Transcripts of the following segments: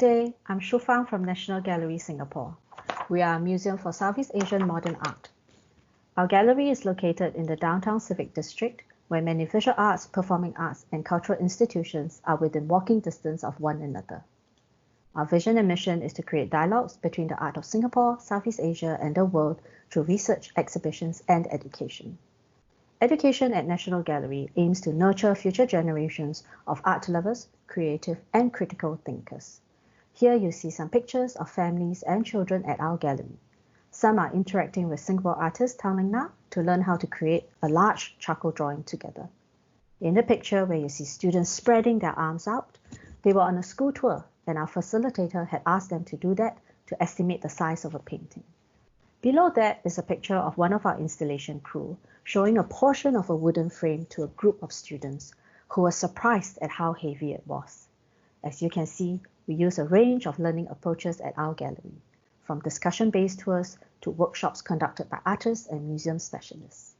day, I'm Shu Fang from National Gallery, Singapore. We are a museum for Southeast Asian modern art. Our gallery is located in the downtown civic district, where many visual arts, performing arts, and cultural institutions are within walking distance of one another. Our vision and mission is to create dialogues between the art of Singapore, Southeast Asia, and the world through research, exhibitions, and education. Education at National Gallery aims to nurture future generations of art lovers, creative, and critical thinkers. Here you see some pictures of families and children at our gallery. Some are interacting with Singapore artist Tang Ling Na to learn how to create a large charcoal drawing together. In the picture where you see students spreading their arms out, they were on a school tour and our facilitator had asked them to do that to estimate the size of a painting. Below that is a picture of one of our installation crew showing a portion of a wooden frame to a group of students who were surprised at how heavy it was. As you can see, we use a range of learning approaches at our gallery, from discussion-based tours to workshops conducted by artists and museum specialists.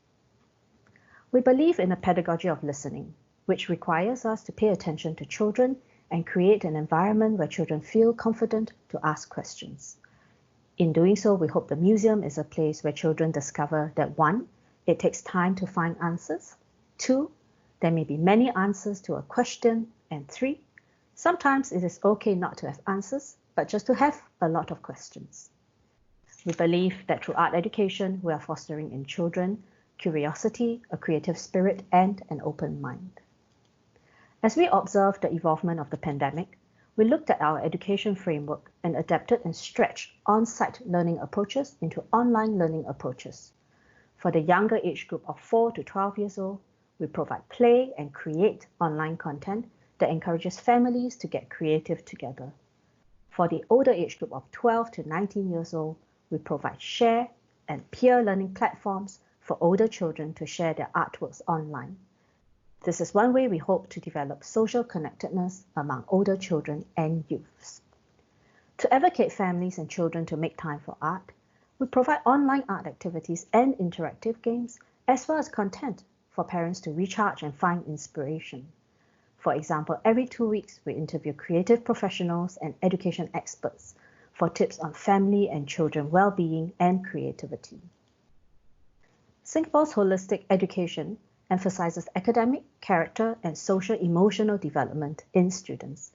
We believe in a pedagogy of listening, which requires us to pay attention to children and create an environment where children feel confident to ask questions. In doing so, we hope the museum is a place where children discover that 1, it takes time to find answers, 2, there may be many answers to a question, and 3, sometimes it is okay not to have answers, but just to have a lot of questions. We believe that through art education, we are fostering in children curiosity, a creative spirit, and an open mind. As we observe the evolvement of the pandemic, we looked at our education framework and adapted and stretched on-site learning approaches into online learning approaches. For the younger age group of 4 to 12 years old, we provide play and create online content that encourages families to get creative together. For the older age group of 12 to 19 years old, we provide share and peer learning platforms for older children to share their artworks online. This is one way we hope to develop social connectedness among older children and youths. To advocate families and children to make time for art, we provide online art activities and interactive games, as well as content for parents to recharge and find inspiration. For example, every 2 weeks, we interview creative professionals and education experts for tips on family and children well-being and creativity. Singapore's holistic education emphasizes academic, character, and social-emotional development in students.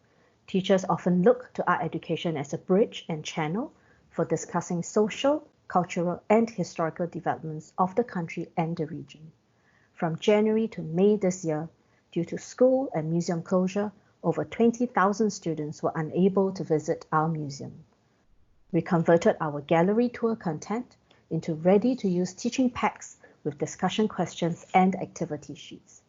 Teachers often look to art education as a bridge and channel for discussing social, cultural, and historical developments of the country and the region. From January to May this year, due to school and museum closure, over 20,000 students were unable to visit our museum. We converted our gallery tour content into ready-to-use teaching packs with discussion questions and activity sheets.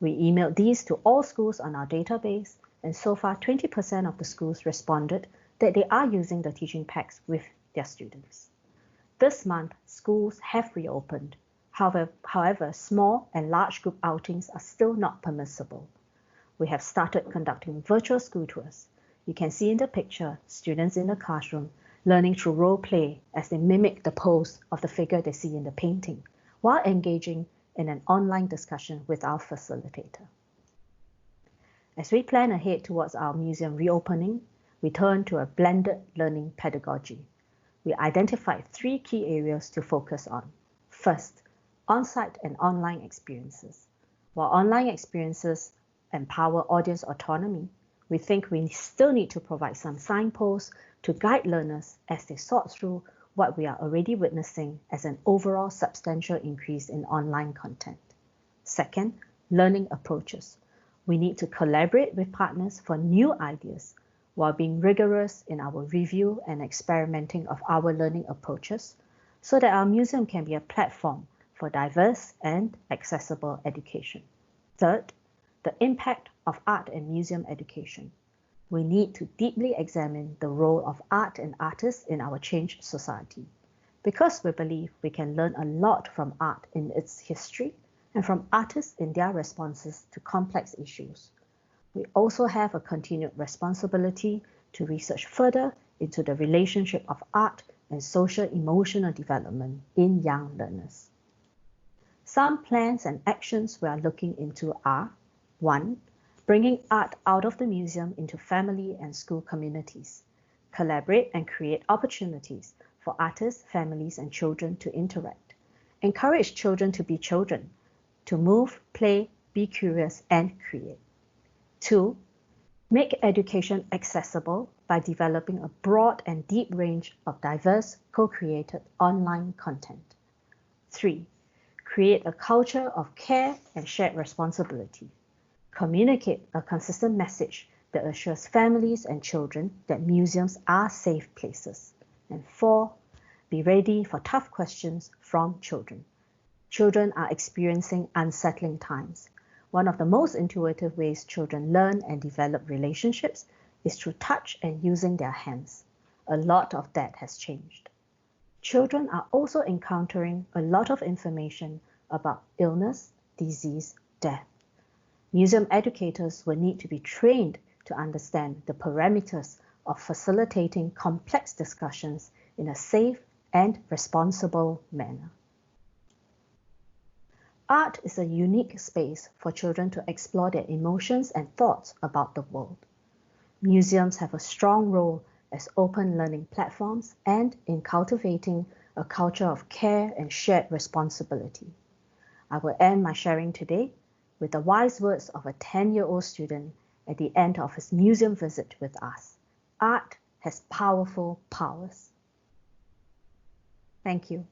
We emailed these to all schools on our database, and so far 20% of the schools responded that they are using the teaching packs with their students. This month, schools have reopened. However, small and large group outings are still not permissible. We have started conducting virtual school tours. You can see in the picture students in the classroom learning through role play as they mimic the pose of the figure they see in the painting, while engaging in an online discussion with our facilitator. As we plan ahead towards our museum reopening, we turn to a blended learning pedagogy. We identified 3 key areas to focus on. First, on-site and online experiences. While online experiences empower audience autonomy, we think we still need to provide some signposts to guide learners as they sort through what we are already witnessing as an overall substantial increase in online content. Second, learning approaches. We need to collaborate with partners for new ideas while being rigorous in our review and experimenting of our learning approaches so that our museum can be a platform for diverse and accessible education. Third, the impact of art and museum education. We need to deeply examine the role of art and artists in our changed society, because we believe we can learn a lot from art in its history and from artists in their responses to complex issues. We also have a continued responsibility to research further into the relationship of art and social-emotional development in young learners. Some plans and actions we are looking into are: 1. bringing art out of the museum into family and school communities. Collaborate and create opportunities for artists, families, and children to interact. Encourage children to be children, to move, play, be curious, and create. 2. Make education accessible by developing a broad and deep range of diverse, co-created online content. 3. Create a culture of care and shared responsibility. Communicate a consistent message that assures families and children that museums are safe places. And 4. Be ready for tough questions from children. Children are experiencing unsettling times. One of the most intuitive ways children learn and develop relationships is through touch and using their hands. A lot of that has changed. Children are also encountering a lot of information about illness, disease, death. Museum educators will need to be trained to understand the parameters of facilitating complex discussions in a safe and responsible manner. Art is a unique space for children to explore their emotions and thoughts about the world. Museums have a strong role as open learning platforms and in cultivating a culture of care and shared responsibility. I will end my sharing today with the wise words of a 10-year-old student at the end of his museum visit with us. Art has powerful powers. Thank you.